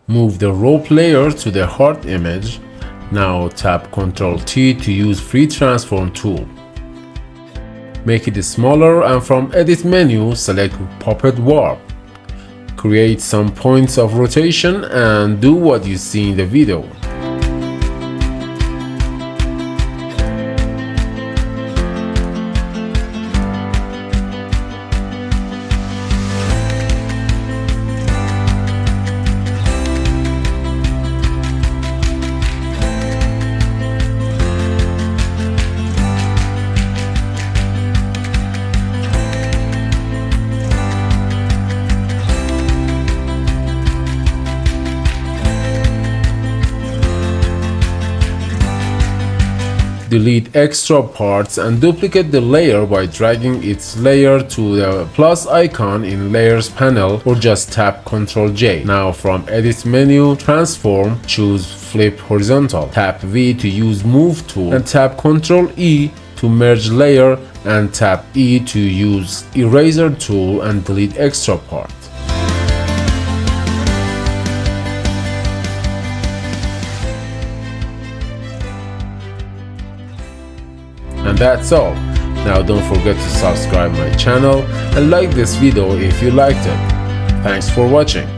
Move the rope layer to the heart image. Now tap Ctrl T to use Free Transform tool. Make it smaller and from Edit menu select Puppet Warp. Create some points of rotation and do what you see in the video. Delete extra parts and duplicate the layer by dragging its layer to the plus icon in Layers panel or just tap Ctrl J. Now from Edit menu, Transform, choose Flip Horizontal. Tap V to use Move tool and tap Ctrl E to merge layer and tap E to use Eraser tool and delete extra part. And that's all. Now don't forget to subscribe my channel and like this video if you liked it. Thanks for watching.